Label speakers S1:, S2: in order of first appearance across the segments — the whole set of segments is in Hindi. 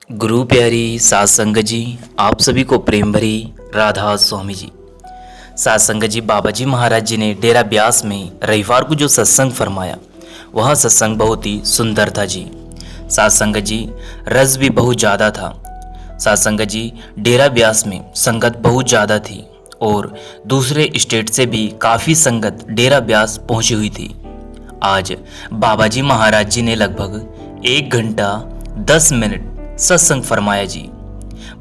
S1: गुरु प्यारी सात संगत जी, आप सभी को प्रेम भरी राधा स्वामी जी। सात संगत जी, बाबा जी महाराज जी ने डेरा ब्यास में रविवार को जो सत्संग फरमाया वह सत्संग बहुत ही सुंदर था जी। सात संगत जी, रस भी बहुत ज़्यादा था। सात संगत जी, डेरा ब्यास में संगत बहुत ज़्यादा थी और दूसरे स्टेट से भी काफ़ी संगत डेरा ब्यास पहुंची हुई थी। आज बाबा जी महाराज जी ने लगभग 1 घंटा 10 मिनट सत्संग फरमाया जी।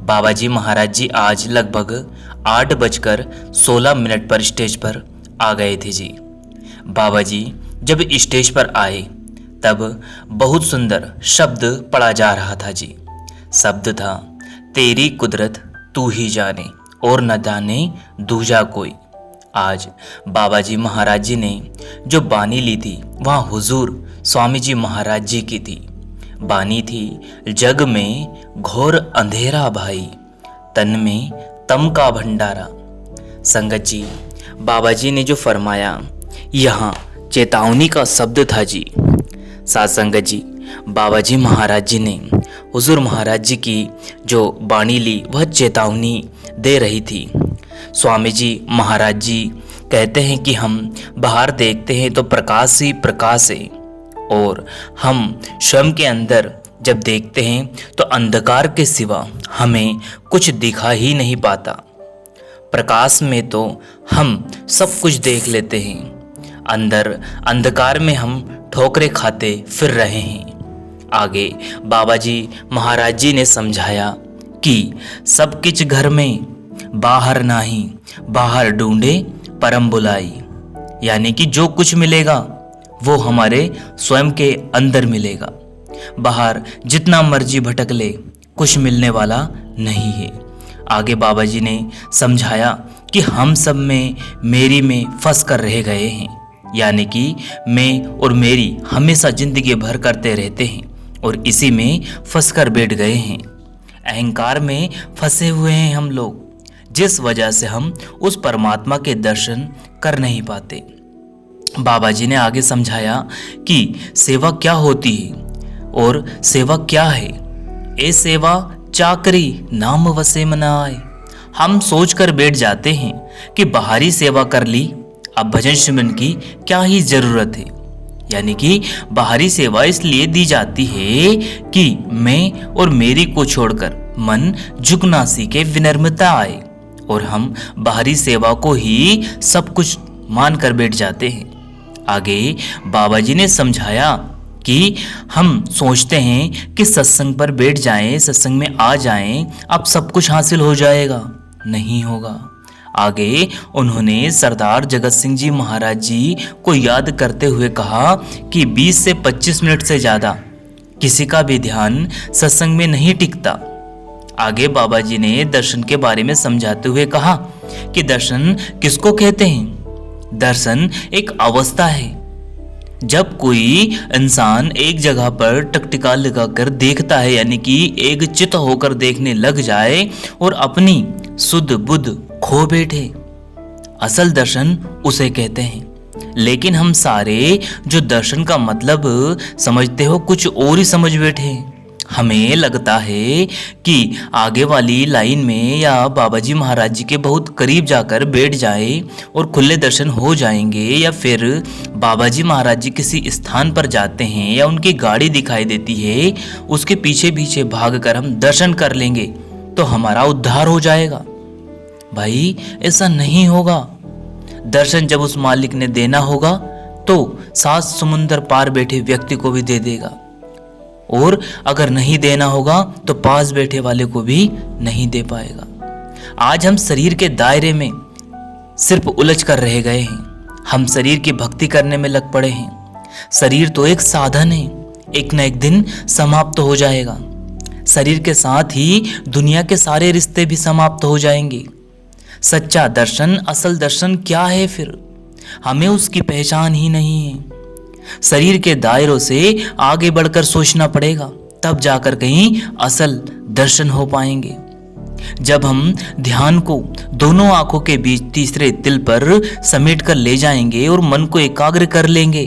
S1: बाबा जी महाराज जी आज लगभग 8:16 पर स्टेज पर आ गए थे जी। बाबा जी जब स्टेज पर आए तब बहुत सुंदर शब्द पढ़ा जा रहा था जी। शब्द था, तेरी कुदरत तू ही जाने और न जाने दूजा कोई। आज बाबा जी महाराज जी ने जो बानी ली थी वहाँ हुजूर स्वामी जी महाराज जी की थी। बानी थी, जग में घोर अंधेरा भाई, तन में तम का भंडारा। संगत जी, बाबा जी ने जो फरमाया यहाँ चेतावनी का शब्द था जी। साथ संगत जी, बाबा जी महाराज जी ने हुजूर महाराज जी की जो बानी ली वह चेतावनी दे रही थी। स्वामी जी महाराज जी कहते हैं कि हम बाहर देखते हैं तो प्रकाश ही प्रकाश है और हम स्वयं के अंदर जब देखते हैं तो अंधकार के सिवा हमें कुछ दिखा ही नहीं पाता। प्रकाश में तो हम सब कुछ देख लेते हैं, अंदर अंधकार में हम ठोकरें खाते फिर रहे हैं। आगे बाबा जी महाराज जी ने समझाया कि सब कुछ घर में बाहर नाही, बाहर ढूंढे परम बुलाई। यानी कि जो कुछ मिलेगा वो हमारे स्वयं के अंदर मिलेगा। बाहर जितना मर्जी भटक ले कुछ मिलने वाला नहीं है। आगे बाबा जी ने समझाया कि हम सब में मेरी में फंस कर रह गए हैं। यानी कि मैं और मेरी हमेशा जिंदगी भर करते रहते हैं और इसी में फंस कर बैठ गए हैं। अहंकार में फंसे हुए हैं हम लोग, जिस वजह से हम उस परमात्मा के दर्शन कर नहीं पाते। बाबा जी ने आगे समझाया कि सेवा क्या होती है और सेवा क्या है। ए सेवा चाकरी नाम वसे मनाए। हम सोच कर बैठ जाते हैं कि बाहरी सेवा कर ली, अब भजन सिमरन की क्या ही जरूरत है। यानी कि बाहरी सेवा इसलिए दी जाती है कि मैं और मेरी को छोड़कर मन झुकना सीखे, विनम्रता आए, और हम बाहरी सेवा को ही सब कुछ मान कर बैठ जाते हैं। आगे बाबा जी ने समझाया कि हम सोचते हैं कि सत्संग पर बैठ जाएं, सत्संग में आ जाएं, अब सब कुछ हासिल हो जाएगा। नहीं होगा। आगे उन्होंने सरदार जगत सिंह जी महाराज जी को याद करते हुए कहा कि 20 से 25 मिनट से ज़्यादा किसी का भी ध्यान सत्संग में नहीं टिकता। आगे बाबा जी ने दर्शन के बारे में समझाते हुए कहा कि दर्शन किसको कहते हैं। दर्शन एक अवस्था है, जब कोई इंसान एक जगह पर टकटिका लगाकर देखता है, यानी कि एक चित्त होकर देखने लग जाए और अपनी सुध बुध खो बैठे, असल दर्शन उसे कहते हैं। लेकिन हम सारे जो दर्शन का मतलब समझते हो कुछ और ही समझ बैठे। हमें लगता है कि आगे वाली लाइन में या बाबा जी महाराज जी के बहुत करीब जाकर बैठ जाए और खुले दर्शन हो जाएंगे, या फिर बाबा जी महाराज जी किसी स्थान पर जाते हैं या उनकी गाड़ी दिखाई देती है, उसके पीछे पीछे भागकर हम दर्शन कर लेंगे तो हमारा उद्धार हो जाएगा। भाई ऐसा नहीं होगा। दर्शन जब उस मालिक ने देना होगा तो 7 समुंदर पार बैठे व्यक्ति को भी दे देगा, और अगर नहीं देना होगा तो पास बैठे वाले को भी नहीं दे पाएगा। आज हम शरीर के दायरे में सिर्फ उलझ कर रह गए हैं। हम शरीर की भक्ति करने में लग पड़े हैं। शरीर तो एक साधन है, एक न एक दिन समाप्त हो जाएगा। शरीर के साथ ही दुनिया के सारे रिश्ते भी समाप्त हो जाएंगे। सच्चा दर्शन, असल दर्शन क्या है फिर? हमें उसकी पहचान ही नहीं है। शरीर के दायरों से आगे बढ़कर सोचना पड़ेगा, तब जाकर कहीं असल दर्शन हो पाएंगे। जब हम ध्यान को दोनों आंखों के बीच तीसरे तिल पर समेट कर ले जाएंगे और मन को एकाग्र कर लेंगे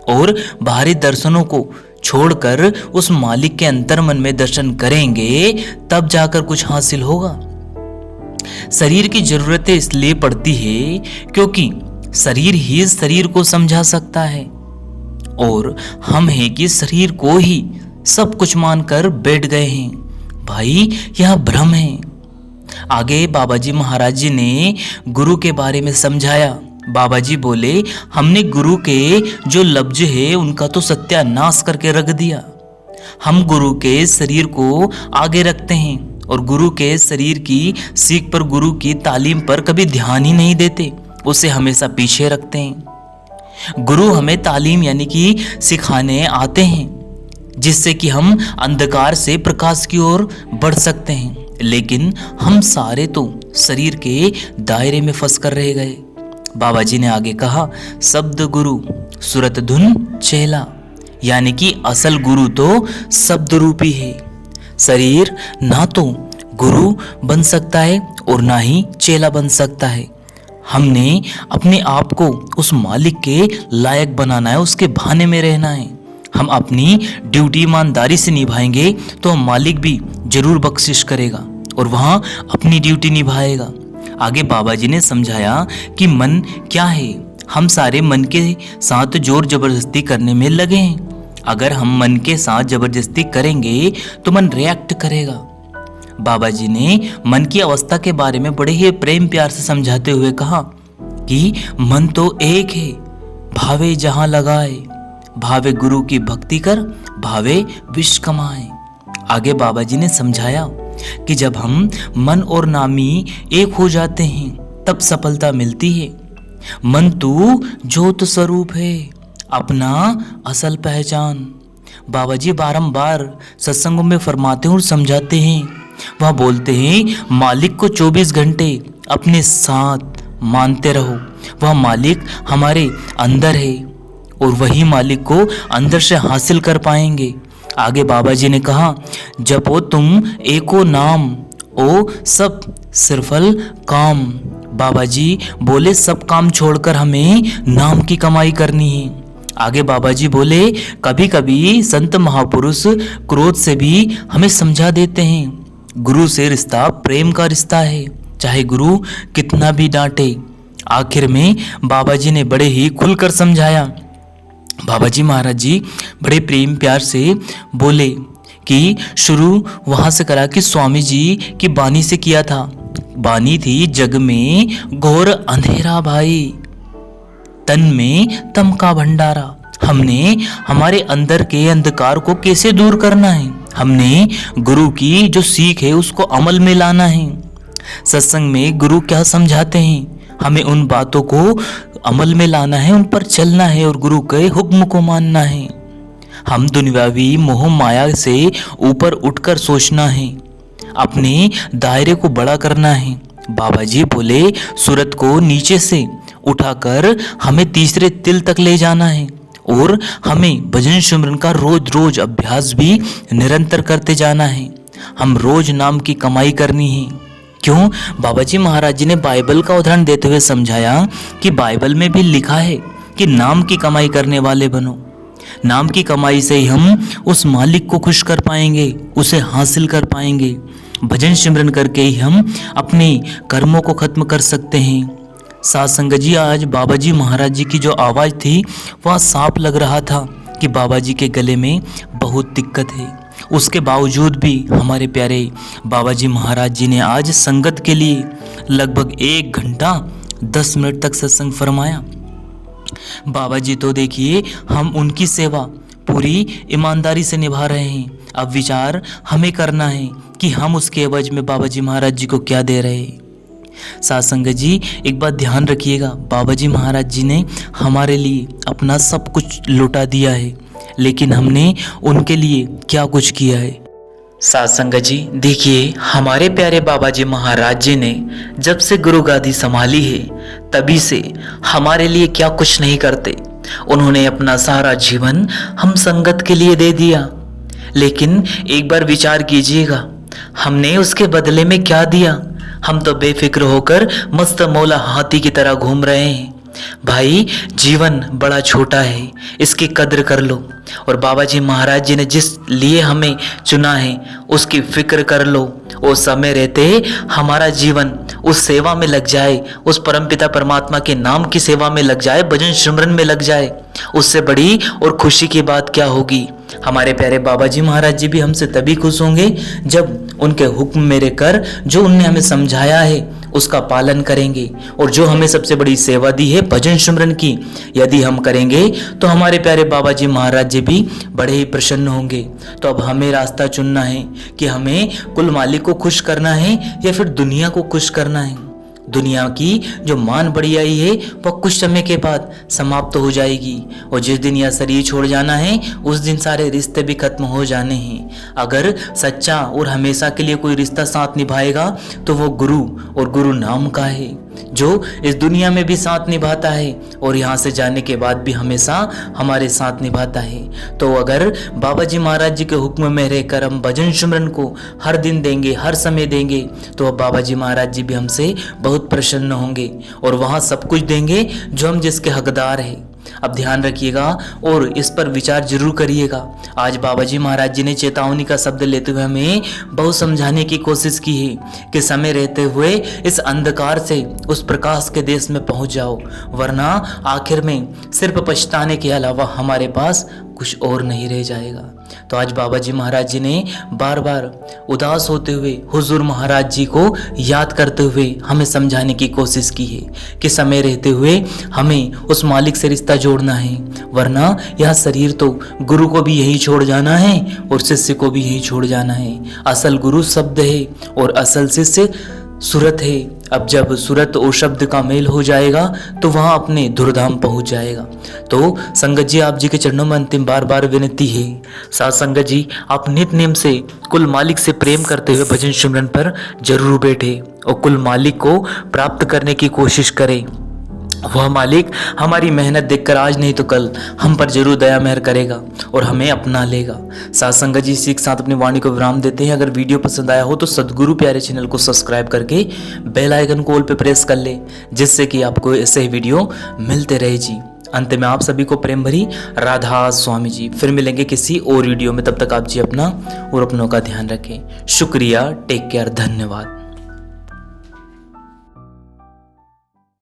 S1: और बाहरी दर्शनों को छोड़कर उस मालिक के अंतर मन में दर्शन करेंगे, तब जाकर कुछ हासिल होगा। शरीर की जरूरतें इसलिए पड़ती है क्योंकि शरीर ही शरीर को समझा सकता है, और हम हैं कि शरीर को ही सब कुछ मानकर बैठ गए हैं। भाई, यह भ्रम है। आगे बाबा जी महाराज जी ने गुरु के बारे में समझाया। बाबा जी बोले, हमने गुरु के जो लफ्ज है उनका तो सत्यानाश करके रख दिया। हम गुरु के शरीर को आगे रखते हैं और गुरु के शरीर की सीख पर, गुरु की तालीम पर कभी ध्यान ही नहीं देते, उसे हमेशा पीछे रखते हैं। गुरु हमें तालीम यानी कि सिखाने आते हैं, जिससे कि हम अंधकार से प्रकाश की ओर बढ़ सकते हैं, लेकिन हम सारे तो शरीर के दायरे में फंस कर रह गए। बाबा जी ने आगे कहा, शब्द गुरु सूरत धुन चेला, यानी कि असल गुरु तो शब्द रूपी है। शरीर ना तो गुरु बन सकता है और ना ही चेला बन सकता है। हमने अपने आप को उस मालिक के लायक बनाना है, उसके भाने में रहना है। हम अपनी ड्यूटी ईमानदारी से निभाएंगे तो मालिक भी जरूर बख्शिश करेगा और वहां अपनी ड्यूटी निभाएगा। आगे बाबा जी ने समझाया कि मन क्या है। हम सारे मन के साथ जोर जबरदस्ती करने में लगे हैं। अगर हम मन के साथ जबरदस्ती करेंगे तो मन रिएक्ट करेगा। बाबा जी ने मन की अवस्था के बारे में बड़े ही प्रेम प्यार से समझाते हुए कहा कि मन तो एक है, भावे जहां लगाए, भावे गुरु की भक्ति कर, भावे विष कमाए। आगे बाबा जी ने समझाया कि जब हम मन और नामी एक हो जाते हैं तब सफलता मिलती है। मन तू ज्योत स्वरूप है, अपना असल पहचान। बाबा जी बारंबार सत्संगों में फरमाते हैं और समझाते हैं। वह बोलते हैं, मालिक को 24 घंटे अपने साथ मानते रहो। वह मालिक हमारे अंदर है और वही मालिक को अंदर से हासिल कर पाएंगे। आगे बाबा जी ने कहा, जपो तुम एको नाम, ओ सब सिरफल काम। बाबा जी बोले, सब काम छोड़कर हमें नाम की कमाई करनी है। आगे बाबा जी बोले, कभी कभी संत महापुरुष क्रोध से भी हमें समझा देते हैं। गुरु से रिश्ता प्रेम का रिश्ता है, चाहे गुरु कितना भी डांटे। आखिर में बाबा जी ने बड़े ही खुलकर समझाया। बाबा जी महाराज जी बड़े प्रेम प्यार से बोले कि शुरू वहां से करा कि स्वामी जी की बानी से किया था। बानी थी, जग में घोर अंधेरा भाई, तन में तम का भंडारा। हमने हमारे अंदर के अंधकार को कैसे दूर करना है? हमने गुरु की जो सीख है उसको अमल में लाना है। सत्संग में गुरु क्या समझाते हैं, हमें उन बातों को अमल में लाना है, उन पर चलना है और गुरु के हुक्म को मानना है। हम दुनियावी मोह माया से ऊपर उठकर सोचना है, अपने दायरे को बड़ा करना है। बाबा जी बोले, सूरत को नीचे से उठाकर हमें तीसरे तिल तक ले जाना है और हमें भजन सिमरन का रोज रोज अभ्यास भी निरंतर करते जाना है। हम रोज नाम की कमाई करनी है। क्यों? बाबा जी महाराज जी ने बाइबल का उदाहरण देते हुए समझाया कि बाइबल में भी लिखा है कि नाम की कमाई करने वाले बनो। नाम की कमाई से ही हम उस मालिक को खुश कर पाएंगे, उसे हासिल कर पाएंगे। भजन सिमरन करके ही हम अपने कर्मों को खत्म कर सकते हैं। साथ संगत जी, आज बाबा जी महाराज जी की जो आवाज़ थी वह साफ लग रहा था कि बाबा जी के गले में बहुत दिक्कत है। उसके बावजूद भी हमारे प्यारे बाबा जी महाराज जी ने आज संगत के लिए लगभग 1 घंटा 10 मिनट तक सत्संग फरमाया। बाबा जी तो देखिए, हम उनकी सेवा पूरी ईमानदारी से निभा रहे हैं। अब विचार हमें करना है कि हम उसके एवज में बाबा जी महाराज जी को क्या दे रहे हैं। साथ संगत जी, एक बात ध्यान रखिएगा, बाबा जी महाराज जी ने हमारे लिए अपना सब कुछ लुटा दिया है, लेकिन हमने उनके लिए क्या कुछ किया है। साथ संगत जी, देखिए, हमारे प्यारे बाबा जी महाराज जी ने जब से गुरु गादी संभाली है तभी से हमारे लिए क्या कुछ नहीं करते। उन्होंने अपना सारा जीवन हम संगत के लिए दे दिया, लेकिन एक बार विचार कीजिएगा, हमने उसके बदले में क्या दिया? हम तो बेफिक्र होकर मस्त मौला हाथी की तरह घूम रहे हैं। भाई जीवन बड़ा छोटा है, इसकी कद्र कर लो। और बाबा जी महाराज जी ने जिस लिए हमें चुना है उसकी फिक्र कर लो। वो समय रहते हमारा जीवन उस सेवा में लग जाए, उस परमपिता परमात्मा के नाम की सेवा में लग जाए, भजन सिमरन में लग जाए। उससे बड़ी और खुशी की बात क्या होगी। हमारे प्यारे बाबा जी महाराज जी भी हमसे तभी खुश होंगे जब उनके हुक्म मेरे कर जो उनने हमें समझाया है उसका पालन करेंगे। और जो हमें सबसे बड़ी सेवा दी है भजन सिमरन की, यदि हम करेंगे तो हमारे प्यारे बाबा जी महाराज जी भी बड़े ही प्रसन्न होंगे। तो अब हमें रास्ता चुनना है कि हमें कुल मालिक को खुश करना है या फिर दुनिया को खुश करना है। दुनिया की जो मान बढ़ियाई है वह कुछ समय के बाद समाप्त हो जाएगी, और जिस दिन यह शरीर छोड़ जाना है उस दिन सारे रिश्ते भी खत्म हो जाने हैं। अगर सच्चा और हमेशा के लिए कोई रिश्ता साथ निभाएगा तो वो गुरु और गुरु नाम का है, जो इस दुनिया में भी साथ निभाता है और यहाँ से जाने के बाद भी हमेशा हमारे साथ निभाता है। तो अगर बाबा जी महाराज जी के हुक्म में रहकर हम भजन सिमरन को हर दिन देंगे, हर समय देंगे, तो अब बाबा जी महाराज जी भी हमसे बहुत प्रसन्न होंगे और वहाँ सब कुछ देंगे जो हम जिसके हकदार हैं। अब ध्यान रखिएगा और इस पर विचार जरूर करिएगा। आज बाबा जी महाराज जी ने चेतावनी का शब्द लेते हुए हमें बहुत समझाने की कोशिश की है कि समय रहते हुए इस अंधकार से उस प्रकाश के देश में पहुंच जाओ, वरना आखिर में सिर्फ पछताने के अलावा हमारे पास कुछ और नहीं रह जाएगा। तो आज बाबा जी महाराज जी ने बार बार उदास होते हुए हुजूर महाराज जी को याद करते हुए हमें समझाने की कोशिश की है कि समय रहते हुए हमें उस मालिक से रिश्ता जोड़ना है, वरना यह शरीर तो गुरु को भी यही छोड़ जाना है और शिष्य को भी यही छोड़ जाना है। असल गुरु शब्द है और असल शिष्य सूरत है। अब जब सूरत और शब्द का मेल हो जाएगा तो वहाँ अपने धुरधाम पहुँच जाएगा। तो संगत जी, आप जी के चरणों में अंतिम बार बार विनती है, साथ संगत जी आप नित नेम से कुल मालिक से प्रेम करते हुए भजन सिमरन पर जरूर बैठे और कुल मालिक को प्राप्त करने की कोशिश करें। वह मालिक हमारी मेहनत देखकर आज नहीं तो कल हम पर जरूर दया मेहर करेगा और हमें अपना लेगा। साथ संगत जी, इसी के साथ अपनी वाणी को विराम देते हैं। अगर वीडियो पसंद आया हो तो सदगुरु प्यारे चैनल को सब्सक्राइब करके बेल आइकन को ऑल पे प्रेस कर ले, जिससे कि आपको ऐसे ही वीडियो मिलते रहे जी। अंत में आप सभी को प्रेम भरी राधा स्वामी जी। फिर मिलेंगे किसी और वीडियो में, तब तक आप जी अपना और अपनों का ध्यान रखें। शुक्रिया, टेक केयर, धन्यवाद।